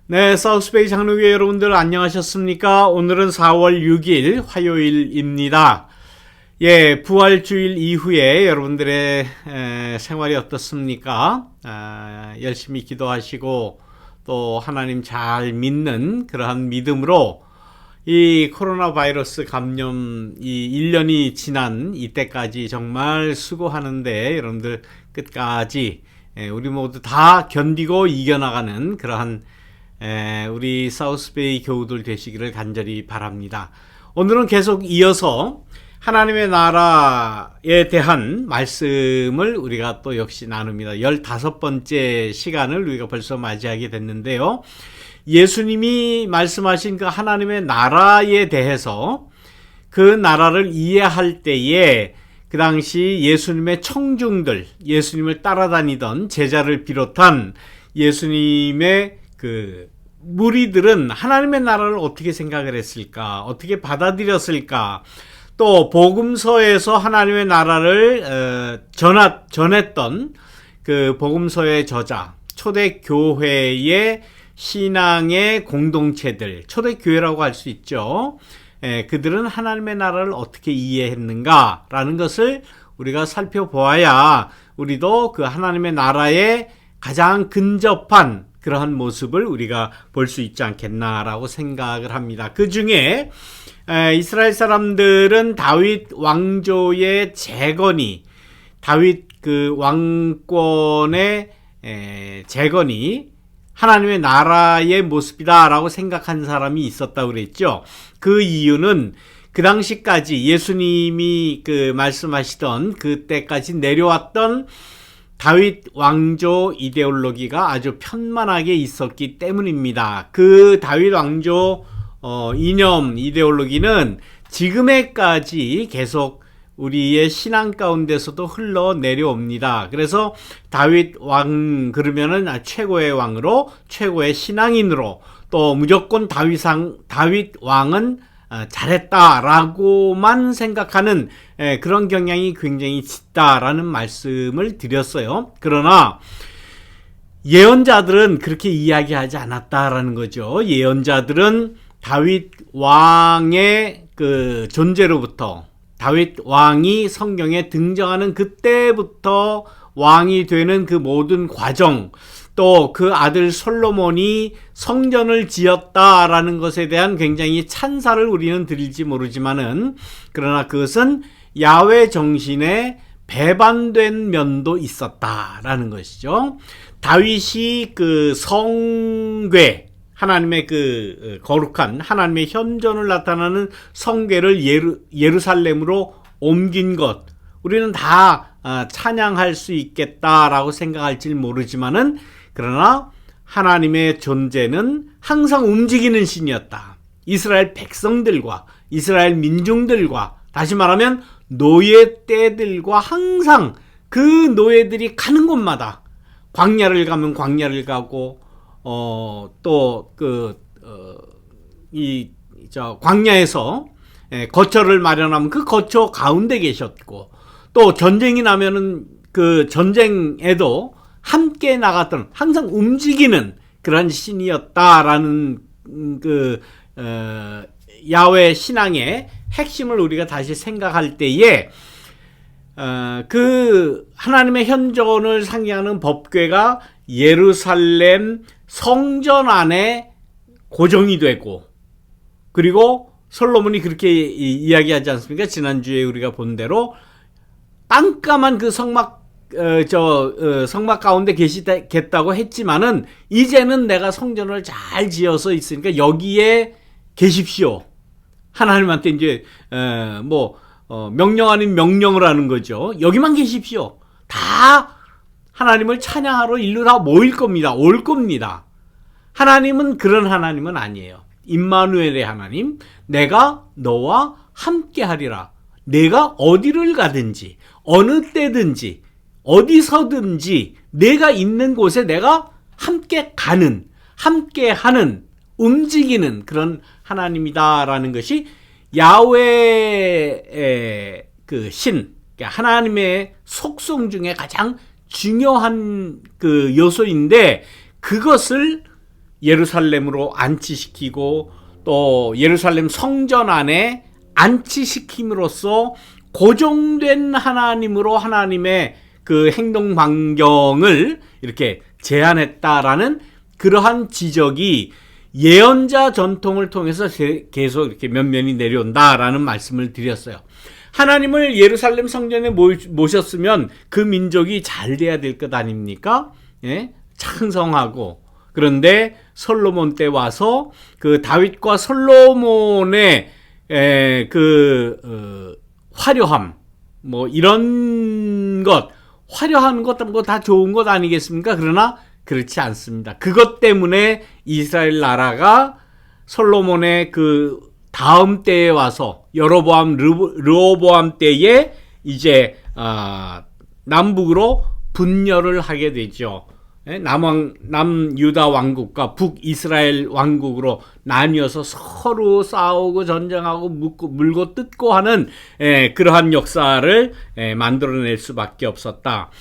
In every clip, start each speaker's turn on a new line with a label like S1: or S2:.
S1: 네, 사우스베이 장로교회 여러분들 안녕하셨습니까? 오늘은 4월 6일 화요일입니다. 예, 부활주일 이후에 여러분들의 생활이 어떻습니까? 열심히 기도하시고 또 하나님 잘 믿는 그러한 믿음으로 이 코로나 바이러스 감염 이 1년이 지난 이때까지 정말 수고하는데 여러분들 끝까지 우리 모두 다 견디고 이겨나가는 그러한 우리 사우스베이 교우들 되시기를 간절히 바랍니다. 오늘은 계속 이어서 하나님의 나라에 대한 말씀을 우리가 또 역시 나눕니다. 15번째 시간을 우리가 벌써 맞이하게 됐는데요. 예수님이 말씀하신 그 하나님의 나라에 대해서 그 나라를 이해할 때에 그 당시 예수님의 청중들, 예수님을 따라다니던 제자를 비롯한 예수님의 그 무리들은 하나님의 나라를 어떻게 생각을 했을까? 어떻게 받아들였을까? 또 복음서에서 하나님의 나라를 전했던 그 복음서의 저자, 초대교회의 신앙의 공동체들, 초대교회라고 할 수 있죠. 그들은 하나님의 나라를 어떻게 이해했는가라는 것을 우리가 살펴보아야 우리도 그 하나님의 나라에 가장 근접한 그러한 모습을 우리가 볼 수 있지 않겠나라고 생각을 합니다. 그 중에 이스라엘 사람들은 다윗 왕조의 재건이, 다윗 그 왕권의 재건이 하나님의 나라의 모습이다라고 생각한 사람이 있었다고 그랬죠. 그 이유는 그 당시까지 예수님이 그 말씀하시던 그때까지 내려왔던 다윗 왕조 이데올로기가 아주 편만하게 있었기 때문입니다. 그 다윗 왕조 이념 이데올로기는 지금에까지 계속 우리의 신앙 가운데서도 흘러내려옵니다. 그래서 다윗 왕 그러면은 최고의 왕으로, 최고의 신앙인으로, 또 무조건 다윗 왕은 잘했다라고만 생각하는 그런 경향이 굉장히 짙다라는 말씀을 드렸어요. 그러나 예언자들은 그렇게 이야기하지 않았다라는 거죠. 예언자들은 다윗 왕의 그 존재로부터, 다윗 왕이 성경에 등장하는 그때부터 왕이 되는 그 모든 과정, 또 그 아들 솔로몬이 성전을 지었다라는 것에 대한 굉장히 찬사를 우리는 드릴지 모르지만은, 그러나 그것은 야훼 정신에 배반된 면도 있었다라는 것이죠. 다윗이 그 성궤, 하나님의 그 거룩한 하나님의 현존을 나타나는 성궤를 예루살렘으로 옮긴 것, 우리는 다 찬양할 수 있겠다라고 생각할지 모르지만은, 그러나 하나님의 존재는 항상 움직이는 신이었다. 이스라엘 백성들과 이스라엘 민중들과, 다시 말하면 노예 때들과 항상 그 노예들이 가는 곳마다, 광야를 가면 광야를 가고, 광야에서 거처를 마련하면 그 거처 가운데 계셨고, 또 전쟁이 나면은 그 전쟁에도 함께 나갔던, 항상 움직이는 그런 신이었다라는 야훼 신앙의 핵심을 우리가 다시 생각할 때에 그 하나님의 현존을 상징하는 법궤가 예루살렘 성전 안에 고정이 되고, 그리고 솔로몬이 그렇게 이야기하지 않습니까? 지난주에 우리가 본 대로 깜깜한 그 성막 가운데 계시겠다고 했지만은, 이제는 내가 성전을 잘 지어서 있으니까 여기에 계십시오. 하나님한테 이제 명령 아닌 명령을 하는 거죠. 여기만 계십시오. 다 하나님을 찬양하러 일로 다 모일 겁니다. 올 겁니다. 하나님은 그런 하나님은 아니에요. 임마누엘의 하나님, 내가 너와 함께 하리라. 내가 어디를 가든지, 어느 때든지, 어디서든지 내가 있는 곳에 내가 함께 가는, 함께 하는, 움직이는 그런 하나님이다라는 것이 야훼의 그 신, 하나님의 속성 중에 가장 중요한 그 요소인데, 그것을 예루살렘으로 안치시키고 또 예루살렘 성전 안에 안치시킴으로써 고정된 하나님으로 하나님의 그 행동 반경을 이렇게 제한했다라는 그러한 지적이 예언자 전통을 통해서 계속 이렇게 면면이 내려온다라는 말씀을 드렸어요. 하나님을 예루살렘 성전에 모셨으면 그 민족이 잘 돼야 될 것 아닙니까? 예? 창성하고. 그런데 솔로몬 때 와서 그 다윗과 솔로몬의 화려함, 뭐 이런 것, 화려한 것 뭐 다 좋은 것 아니겠습니까? 그러나 그렇지 않습니다. 그것 때문에 이스라엘 나라가 솔로몬의 그 다음 때에 와서 여로보암, 르호보암 때에 이제 남북으로 분열을 하게 되죠. 남유다 왕국과 북이스라엘 왕국으로 나뉘어서 서로 싸우고 전쟁하고 물고 뜯고 하는 그러한 역사를 만들어낼 수밖에 없었다.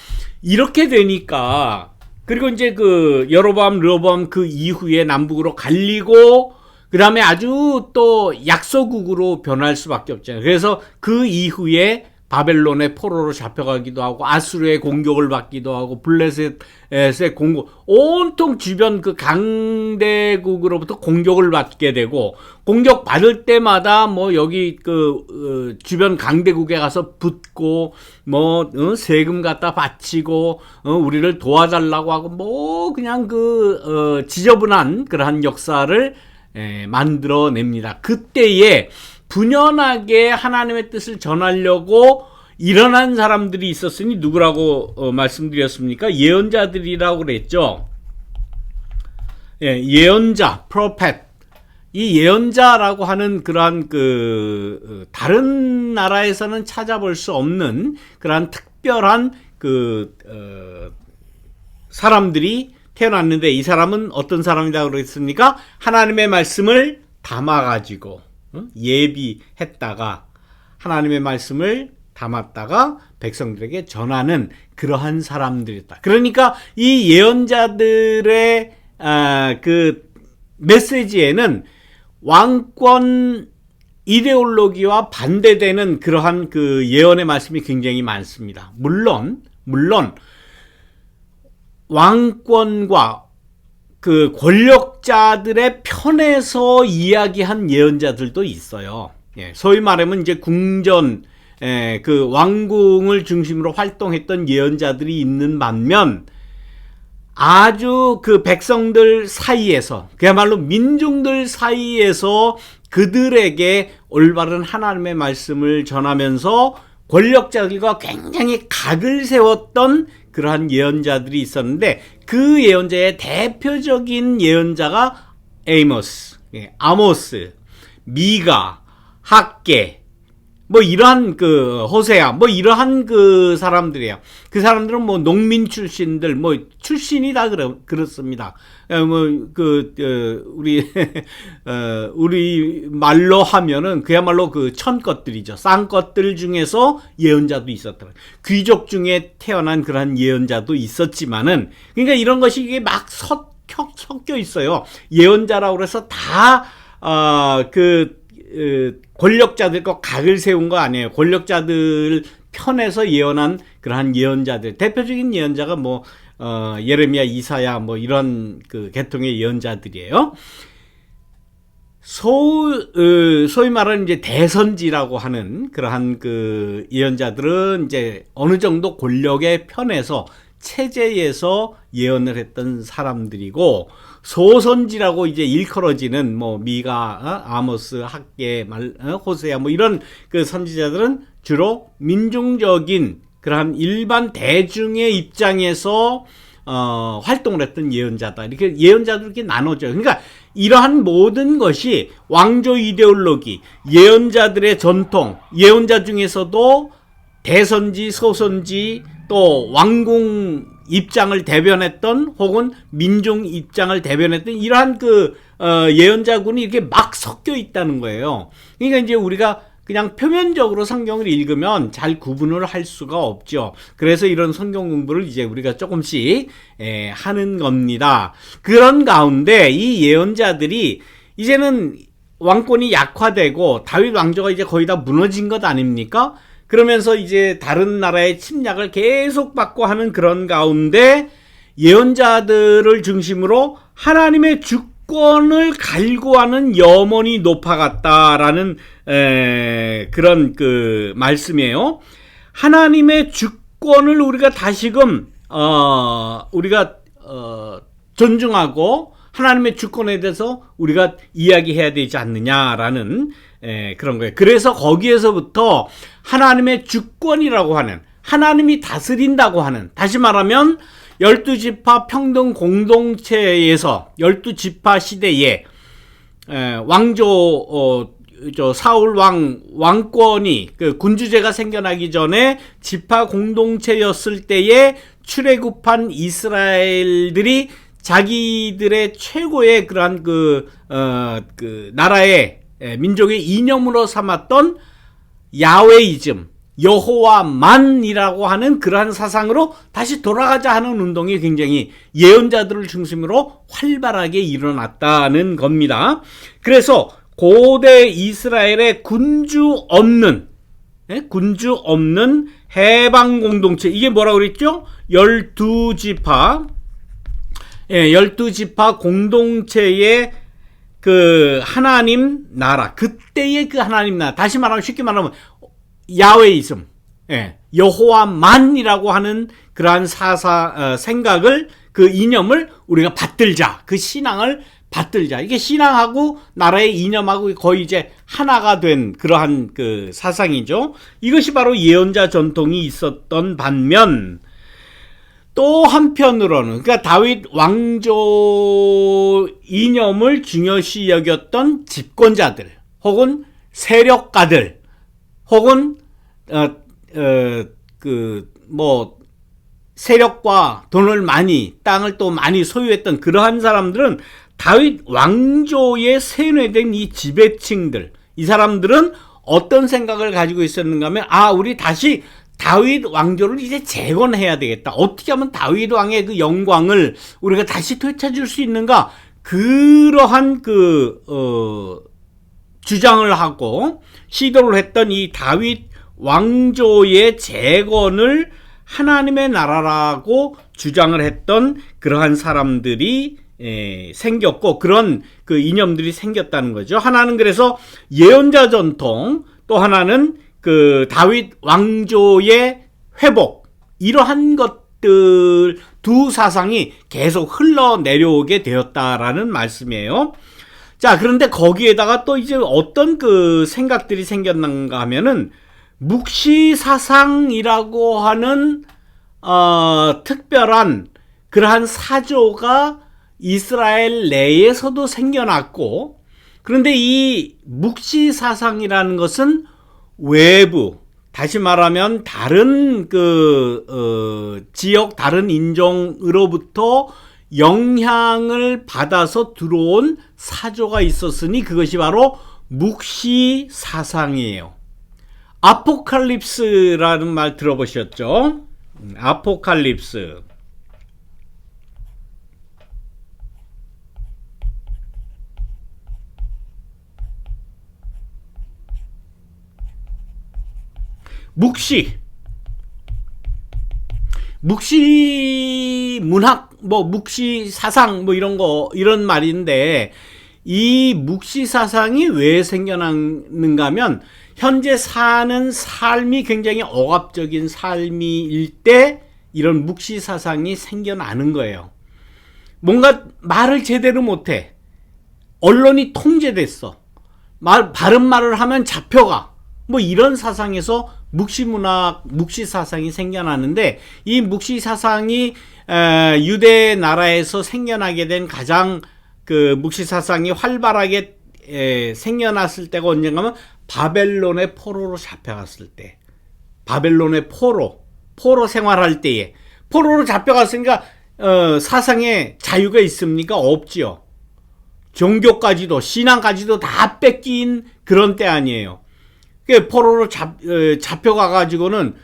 S1: 이렇게 되니까 그리고 이제 그 여로보암, 르호보암 그 이후에 남북으로 갈리고 그 다음에 아주 또 약소국으로 변할 수밖에 없잖아요. 그래서 그 이후에 바벨론의 포로로 잡혀가기도 하고 아수르의 공격을 받기도 하고 블레셋의 공격, 온통 주변 그 강대국으로부터 공격을 받게 되고 공격 받을 때마다 뭐 여기 그 주변 강대국에 가서 붙고 뭐 세금 갖다 바치고 우리를 도와달라고 하고 뭐 그냥 그 지저분한 그러한 역사를 만들어냅니다. 그때에 분연하게 하나님의 뜻을 전하려고 일어난 사람들이 있었으니 누구라고 말씀드렸습니까? 예언자들이라고 그랬죠. 예언자, 프로펫. 이 예언자라고 하는 그러한 다른 나라에서는 찾아볼 수 없는 그러한 특별한 사람들이 태어났는데 이 사람은 어떤 사람이라고 그랬습니까? 하나님의 말씀을 담아가지고 예비했다가 하나님의 말씀을 담았다가 백성들에게 전하는 그러한 사람들이었다. 그러니까 이 예언자들의 그 메시지에는 왕권 이데올로기와 반대되는 그러한 그 예언의 말씀이 굉장히 많습니다. 물론 왕권과 그 권력자들의 편에서 이야기한 예언자들도 있어요. 소위 말하면 이제 궁전, 그 왕궁을 중심으로 활동했던 예언자들이 있는 반면 아주 그 백성들 사이에서, 그야말로 민중들 사이에서 그들에게 올바른 하나님의 말씀을 전하면서 권력자들과 굉장히 각을 세웠던 그러한 예언자들이 있었는데 그 예언자의 대표적인 예언자가 아모스, 미가, 학개, 뭐 이러한 그 호세아, 뭐 이러한 그 사람들이에요. 그 사람들은 뭐 농민 출신들, 뭐 출신이 다 그렇습니다. 우리 말로 하면은 그야말로 그 천 것들이죠. 싼 것들 중에서 예언자도 있었더라. 귀족 중에 태어난 그런 예언자도 있었지만은, 그러니까 이런 것이 이게 막 섞여 있어요. 예언자라고 해서 다 권력자들과 각을 세운 거 아니에요. 권력자들 편에서 예언한 그러한 예언자들, 대표적인 예언자가 뭐 예레미야, 이사야 뭐 이런 그 계통의 예언자들이에요. 소위 말하는 이제 대선지라고 하는 그러한 그 예언자들은 이제 어느 정도 권력의 편에서 체제에서 예언을 했던 사람들이고, 소선지라고 이제 일컬어지는 뭐 미가, 아모스, 학개, 호세야 뭐 이런 그 선지자들은 주로 민중적인 그러한 일반 대중의 입장에서 활동을 했던 예언자다. 이렇게 예언자들 이렇게 나눠져요. 그러니까 이러한 모든 것이 왕조 이데올로기, 예언자들의 전통, 예언자 중에서도 대선지, 소선지, 또 왕궁 입장을 대변했던 혹은 민중 입장을 대변했던 이러한 그 예언자군이 이렇게 막 섞여 있다는 거예요. 그러니까 이제 우리가 그냥 표면적으로 성경을 읽으면 잘 구분을 할 수가 없죠. 그래서 이런 성경 공부를 이제 우리가 조금씩 하는 겁니다. 그런 가운데 이 예언자들이 이제는 왕권이 약화되고 다윗 왕조가 이제 거의 다 무너진 것 아닙니까? 그러면서 이제 다른 나라의 침략을 계속 받고 하는 그런 가운데 예언자들을 중심으로 하나님의 주권을 갈구하는 염원이 높아갔다라는 그런 그 말씀이에요. 하나님의 주권을 우리가 다시금 우리가 존중하고 하나님의 주권에 대해서 우리가 이야기해야 되지 않느냐라는 그런 거예요. 그래서 거기에서부터 하나님의 주권이라고 하는, 하나님이 다스린다고 하는, 다시 말하면 12지파 평등 공동체에서 12지파 시대에 왕조 사울 왕권이 그 군주제가 생겨나기 전에 지파 공동체였을 때에 출애굽한 이스라엘들이 자기들의 최고의 그러한 그 나라의 민족의 이념으로 삼았던 야훼이즘, 여호와만이라고 하는 그러한 사상으로 다시 돌아가자 하는 운동이 굉장히 예언자들을 중심으로 활발하게 일어났다는 겁니다. 그래서 고대 이스라엘의 군주 없는 해방 공동체, 이게 뭐라고 그랬죠? 12지파 12지파 공동체의 그 하나님 나라, 그때의 그 하나님 나라, 다시 말하면 쉽게 말하면 야훼이즘, 여호와만이라고 하는 그러한 생각을, 그 이념을 우리가 받들자, 그 신앙을 받들자. 이게 신앙하고 나라의 이념하고 거의 이제 하나가 된 그러한 그 사상이죠. 이것이 바로 예언자 전통이 있었던 반면, 또 한편으로는, 그러니까 다윗 왕조 이념을 중요시 여겼던 집권자들, 혹은 세력가들, 혹은 세력과 돈을 많이, 땅을 또 많이 소유했던 그러한 사람들은 다윗 왕조에 세뇌된 이 지배층들, 이 사람들은 어떤 생각을 가지고 있었는가 하면, 우리 다시 다윗 왕조를 이제 재건해야 되겠다. 어떻게 하면 다윗 왕의 그 영광을 우리가 다시 되찾을 수 있는가? 그러한 주장을 하고 시도를 했던 이 다윗 왕조의 재건을 하나님의 나라라고 주장을 했던 그러한 사람들이 생겼고, 그런 그 이념들이 생겼다는 거죠. 하나는 그래서 예언자 전통, 또 하나는 그 다윗 왕조의 회복, 이러한 것들 두 사상이 계속 흘러내려오게 되었다라는 말씀이에요. 자, 그런데 거기에다가 또 이제 어떤 그 생각들이 생겼는가 하면은 묵시 사상이라고 하는 특별한 그러한 사조가 이스라엘 내에서도 생겨났고, 그런데 이 묵시 사상이라는 것은 외부, 다시 말하면 다른 지역, 다른 인종으로부터 영향을 받아서 들어온 사조가 있었으니 그것이 바로 묵시 사상이에요. 아포칼립스라는 말 들어보셨죠? 아포칼립스. 묵시 문학, 묵시 사상, 이런 말인데, 이 묵시 사상이 왜 생겨났는가 하면, 현재 사는 삶이 굉장히 억압적인 삶일 때, 이런 묵시 사상이 생겨나는 거예요. 뭔가 말을 제대로 못해. 언론이 통제됐어. 바른 말을 하면 잡혀가. 이런 사상에서 묵시 사상이 생겨나는데, 이 묵시 사상이 유대 나라에서 생겨나게 된 가장 그 묵시 사상이 활발하게 생겨났을 때가 언젠가 하면 바벨론의 포로로 잡혀갔을 때, 바벨론의 포로 생활할 때에, 포로로 잡혀갔으니까 사상에 자유가 있습니까? 없지요. 종교까지도, 신앙까지도 다 뺏긴 그런 때 아니에요. 포로로 잡혀가 가지고는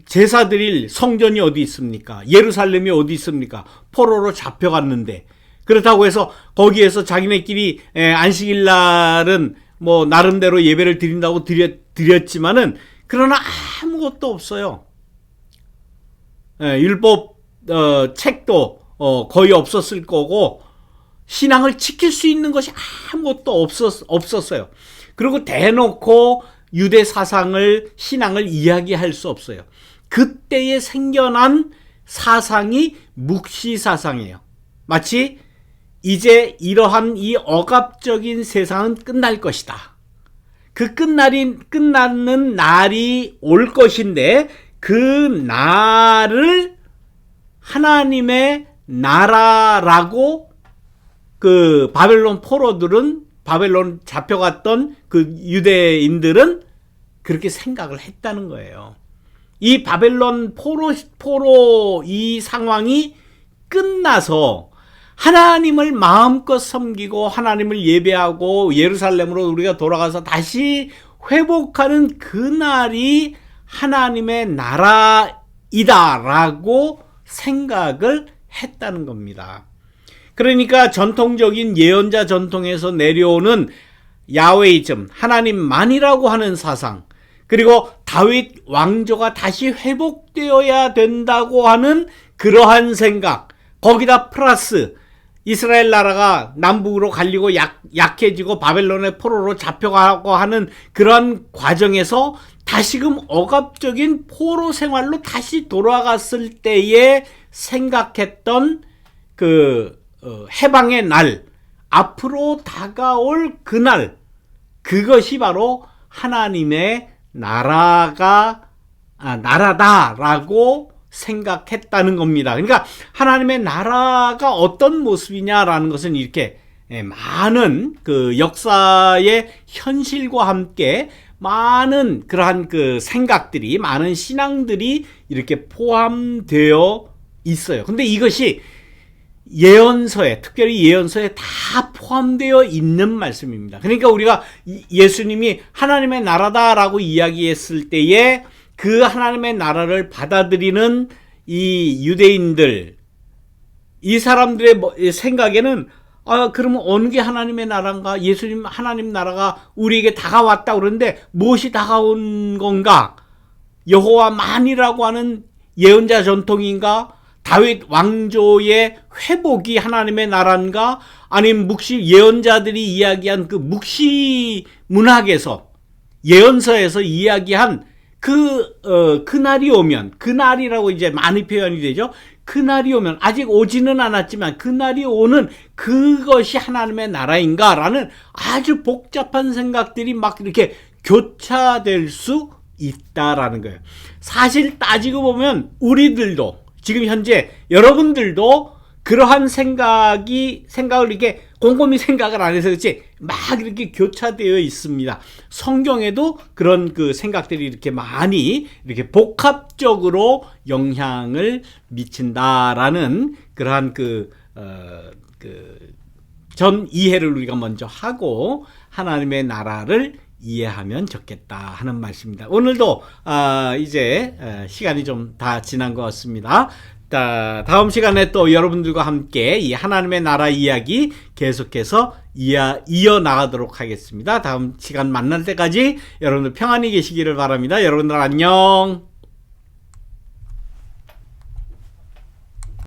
S1: 제사 드릴 성전이 어디 있습니까? 예루살렘이 어디 있습니까? 포로로 잡혀갔는데, 그렇다고 해서 거기에서 자기네끼리 안식일 날은 뭐 나름대로 예배를 드린다고 드렸지만은 그러나 아무것도 없어요. 율법 책도 거의 없었을 거고 신앙을 지킬 수 있는 것이 아무것도 없었어요. 그리고 대놓고 유대 사상을, 신앙을 이야기할 수 없어요. 그때에 생겨난 사상이 묵시 사상이에요. 마치 이제 이러한 이 억압적인 세상은 끝날 것이다. 그 끝나는 날이 올 것인데 그 날을 하나님의 나라라고 그 바벨론 포로들은, 바벨론 잡혀갔던 그 유대인들은 그렇게 생각을 했다는 거예요. 이 바벨론 포로 이 상황이 끝나서 하나님을 마음껏 섬기고 하나님을 예배하고 예루살렘으로 우리가 돌아가서 다시 회복하는 그날이 하나님의 나라이다라고 생각을 했다는 겁니다. 그러니까 전통적인 예언자 전통에서 내려오는 야훼이즘, 하나님만이라고 하는 사상, 그리고 다윗 왕조가 다시 회복되어야 된다고 하는 그러한 생각, 거기다 플러스 이스라엘 나라가 남북으로 갈리고 약해지고 바벨론의 포로로 잡혀가고 하는 그런 과정에서 다시금 억압적인 포로 생활로 다시 돌아갔을 때에 생각했던 그 해방의 날, 앞으로 다가올 그날, 그것이 바로 하나님의 나라다라고 생각했다는 겁니다. 그러니까 하나님의 나라가 어떤 모습이냐라는 것은 이렇게 많은 그 역사의 현실과 함께 많은 그러한 그 생각들이, 많은 신앙들이 이렇게 포함되어 있어요. 근데 이것이 예언서에, 특별히 예언서에 다 포함되어 있는 말씀입니다. 그러니까 우리가 예수님이 하나님의 나라다라고 이야기했을 때에 그 하나님의 나라를 받아들이는 이 유대인들, 이 사람들의 생각에는 그러면 어느 게 하나님의 나라인가? 예수님 하나님 나라가 우리에게 다가왔다 그러는데 무엇이 다가온 건가? 여호와만이라고 하는 예언자 전통인가? 다윗 왕조의 회복이 하나님의 나라인가? 아니면 묵시 예언자들이 이야기한 그 묵시 문학에서, 예언서에서 이야기한 그날이 오면, 그날이라고 이제 많이 표현이 되죠. 그날이 오면, 아직 오지는 않았지만 그날이 오는 그것이 하나님의 나라인가라는 아주 복잡한 생각들이 막 이렇게 교차될 수 있다라는 거예요. 사실 따지고 보면 우리들도 지금 현재 여러분들도 그러한 생각을 이렇게 곰곰이 생각을 안 해서 그렇지 막 이렇게 교차되어 있습니다. 성경에도 그런 그 생각들이 이렇게 많이 이렇게 복합적으로 영향을 미친다라는 그러한 전 이해를 우리가 먼저 하고 하나님의 나라를 이해하면 좋겠다 하는 말씀입니다. 오늘도 이제 시간이 좀 다 지난 것 같습니다. 다음 시간에 또 여러분들과 함께 이 하나님의 나라 이야기 계속해서 이어나가도록 하겠습니다. 다음 시간 만날 때까지 여러분들 평안히 계시기를 바랍니다. 여러분들 안녕.